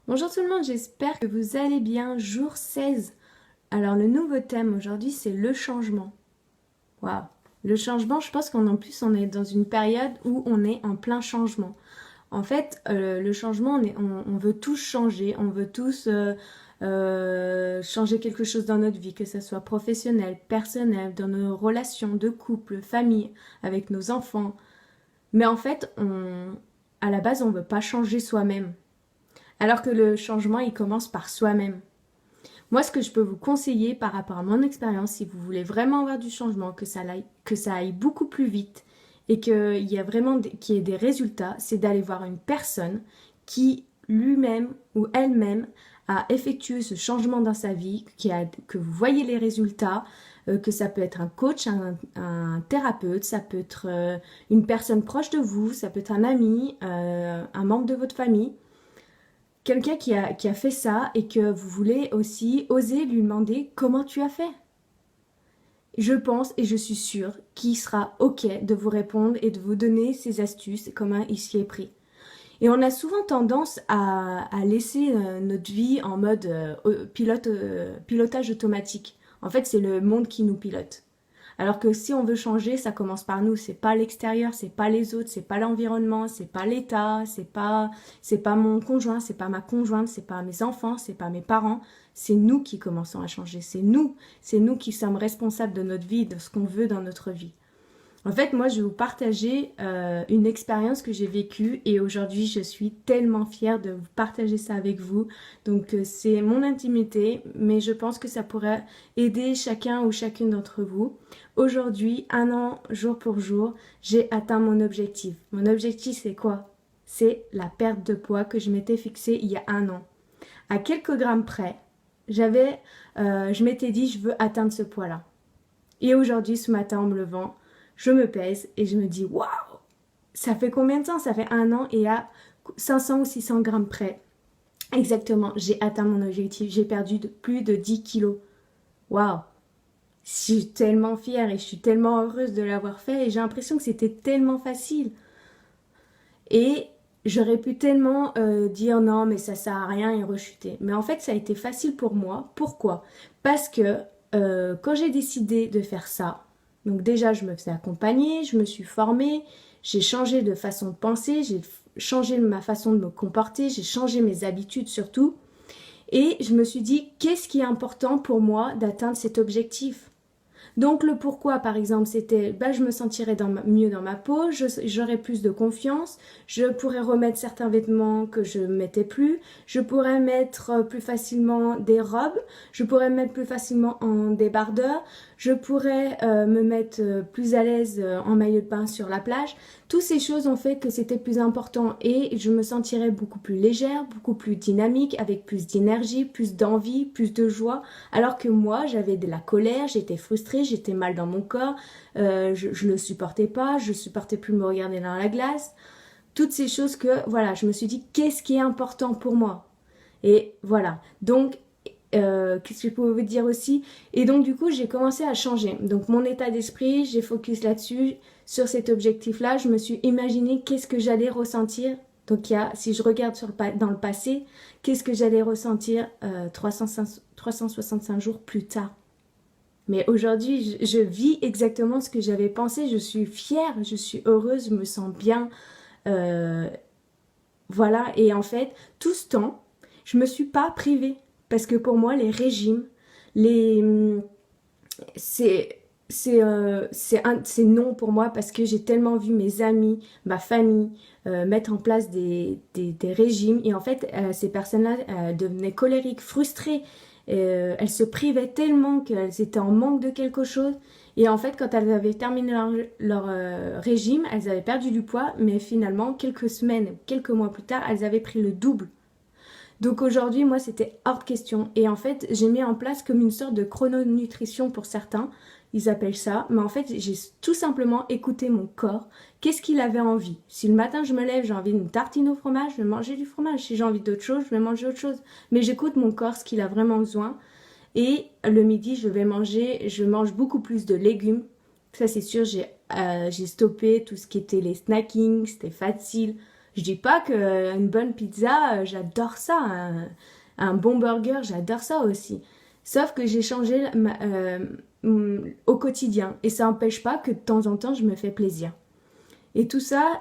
Bonjour tout le monde, j'espère que vous allez bien. Jour 16. Alors le nouveau thème aujourd'hui c'est le changement. Waouh. Le changement, je pense qu'en plus on est dans une période où on est en plein changement. En fait, le changement, on veut tous changer, on veut tous changer quelque chose dans notre vie, que ce soit professionnel, personnel, dans nos relations de couple, famille, avec nos enfants. Mais en fait, à la base, on ne veut pas changer soi-même. Alors que le changement, il commence par soi-même. Moi, ce que je peux vous conseiller par rapport à mon expérience, si vous voulez vraiment avoir du changement, que ça aille beaucoup plus vite et qu'il y ait des résultats, c'est d'aller voir une personne qui lui-même ou elle-même a effectué ce changement dans sa vie, que vous voyez les résultats, que ça peut être un coach, un thérapeute, ça peut être une personne proche de vous, ça peut être un ami, un membre de votre famille. Quelqu'un qui a fait ça et que vous voulez aussi oser lui demander comment tu as fait. Je pense et je suis sûre qu'il sera OK de vous répondre et de vous donner ses astuces et comment il s'y est pris. Et on a souvent tendance à laisser notre vie en mode pilotage automatique. En fait, c'est le monde qui nous pilote. Alors que si on veut changer, ça commence par nous. C'est pas l'extérieur, c'est pas les autres, c'est pas l'environnement, c'est pas l'État, c'est pas mon conjoint, c'est pas ma conjointe, c'est pas mes enfants, c'est pas mes parents. C'est nous qui commençons à changer. C'est nous qui sommes responsables de notre vie, de ce qu'on veut dans notre vie. En fait, moi, je vais vous partager une expérience que j'ai vécue et aujourd'hui, je suis tellement fière de vous partager ça avec vous. Donc, c'est mon intimité, mais je pense que ça pourrait aider chacun ou chacune d'entre vous. Aujourd'hui, un an, jour pour jour, j'ai atteint mon objectif. Mon objectif, c'est quoi? C'est la perte de poids que je m'étais fixée il y a un an. À quelques grammes près, je m'étais dit, je veux atteindre ce poids-là. Et aujourd'hui, ce matin, en me levant, je me pèse et je me dis waouh, ça fait combien de temps? Ça fait un an et à 500 ou 600 grammes près. Exactement, j'ai atteint mon objectif. J'ai perdu plus de 10 kilos. Waouh, je suis tellement fière et je suis tellement heureuse de l'avoir fait et j'ai l'impression que c'était tellement facile. Et j'aurais pu tellement dire non, mais ça sert à rien et rechuter. Mais en fait, ça a été facile pour moi. Pourquoi? Parce que quand j'ai décidé de faire ça, donc déjà, je me faisais accompagner, je me suis formée, j'ai changé de façon de penser, j'ai changé ma façon de me comporter, j'ai changé mes habitudes surtout. Et je me suis dit, qu'est-ce qui est important pour moi d'atteindre cet objectif? Donc le pourquoi, par exemple, c'était je me sentirais mieux dans ma peau, j'aurais plus de confiance, je pourrais remettre certains vêtements que je ne mettais plus, je pourrais mettre plus facilement des robes, je pourrais mettre plus facilement en débardeur, je pourrais me mettre plus à l'aise en maillot de bain sur la plage. Toutes ces choses ont fait que c'était plus important et je me sentirais beaucoup plus légère, beaucoup plus dynamique, avec plus d'énergie, plus d'envie, plus de joie. Alors que moi, j'avais de la colère, j'étais frustrée, j'étais mal dans mon corps, je le supportais pas, je supportais plus me regarder dans la glace. Toutes ces choses que, voilà, je me suis dit, qu'est-ce qui est important pour moi? Et voilà. Donc, qu'est-ce que je peux vous dire aussi? Et donc, du coup, j'ai commencé à changer. Donc, mon état d'esprit, j'ai focus là-dessus, sur cet objectif-là. Je me suis imaginé qu'est-ce que j'allais ressentir. Donc, si je regarde dans le passé, qu'est-ce que j'allais ressentir 365 jours plus tard. Mais aujourd'hui, je vis exactement ce que j'avais pensé. Je suis fière, je suis heureuse, je me sens bien. Euh, voilà. Et en fait, tout ce temps, je me suis pas privée. Parce que pour moi, les régimes, les, c'est c'est non pour moi parce que j'ai tellement vu mes amis, ma famille mettre en place des régimes et en fait ces personnes-là devenaient colériques, frustrées, elles se privaient tellement qu'elles étaient en manque de quelque chose et en fait quand elles avaient terminé leur régime, elles avaient perdu du poids mais finalement quelques semaines, quelques mois plus tard, elles avaient pris le double. Donc aujourd'hui, moi, c'était hors de question. Et en fait, j'ai mis en place comme une sorte de chrononutrition pour certains. Ils appellent ça. Mais en fait, j'ai tout simplement écouté mon corps. Qu'est-ce qu'il avait envie? Si le matin, je me lève, j'ai envie d'une tartine au fromage, je vais manger du fromage. Si j'ai envie d'autre chose, je vais manger autre chose. Mais j'écoute mon corps, ce qu'il a vraiment besoin. Et le midi, je mange beaucoup plus de légumes. Ça, c'est sûr, j'ai stoppé tout ce qui était les snackings, c'était facile. Je dis pas qu'une bonne pizza, j'adore ça, un bon burger, j'adore ça aussi. Sauf que j'ai changé au quotidien et ça n'empêche pas que de temps en temps je me fais plaisir. Et tout ça,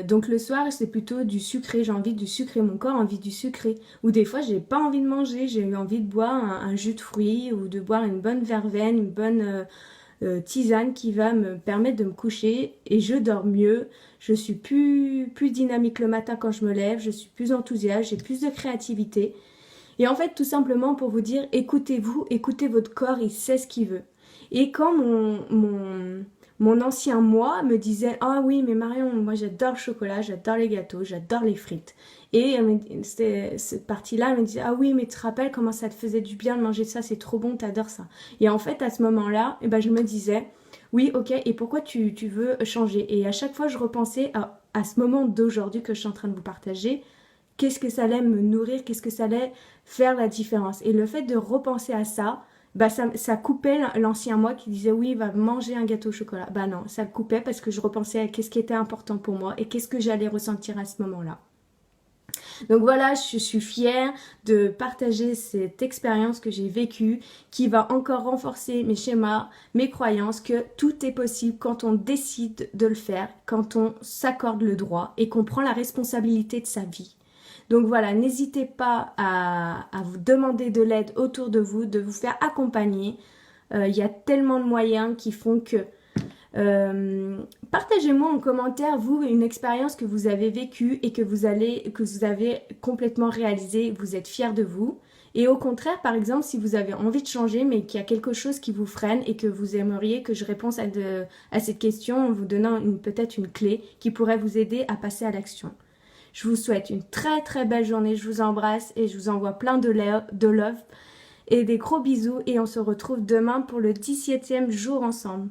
donc le soir, c'est plutôt du sucré. J'ai envie du sucré, mon corps a envie du sucré. Ou des fois, j'ai pas envie de manger, j'ai envie de boire un jus de fruits ou de boire une bonne verveine, une bonne tisane qui va me permettre de me coucher et je dors mieux. Je suis plus dynamique le matin quand je me lève, je suis plus enthousiaste, j'ai plus de créativité. Et en fait, tout simplement pour vous dire, écoutez-vous, écoutez votre corps, il sait ce qu'il veut. Et quand mon ancien moi me disait ah oui mais Marion moi j'adore le chocolat, j'adore les gâteaux, j'adore les frites et cette partie-là elle me disait ah oui mais tu te rappelles comment ça te faisait du bien de manger ça, c'est trop bon, t'adores ça. Et en fait à ce moment-là je me disais oui ok et pourquoi tu veux changer. Et à chaque fois je repensais à ce moment d'aujourd'hui que je suis en train de vous partager, qu'est-ce que ça allait me nourrir, qu'est-ce que ça allait faire la différence. Et le fait de repenser à ça, ça coupait l'ancien moi qui disait oui, il va manger un gâteau au chocolat. Non, ça le coupait parce que je repensais à qu'est-ce qui était important pour moi et qu'est-ce que j'allais ressentir à ce moment-là. Donc voilà, je suis fière de partager cette expérience que j'ai vécue qui va encore renforcer mes schémas, mes croyances, que tout est possible quand on décide de le faire, quand on s'accorde le droit et qu'on prend la responsabilité de sa vie. Donc voilà, n'hésitez pas à vous demander de l'aide autour de vous faire accompagner. Il y a tellement de moyens qui font que... partagez-moi en commentaire, vous, une expérience que vous avez vécue et que vous avez complètement réalisée, vous êtes fiers de vous. Et au contraire, par exemple, si vous avez envie de changer, mais qu'il y a quelque chose qui vous freine et que vous aimeriez que je réponde à cette question en vous donnant peut-être une clé qui pourrait vous aider à passer à l'action. Je vous souhaite une très très belle journée, je vous embrasse et je vous envoie plein de love et des gros bisous et on se retrouve demain pour le 17e jour ensemble.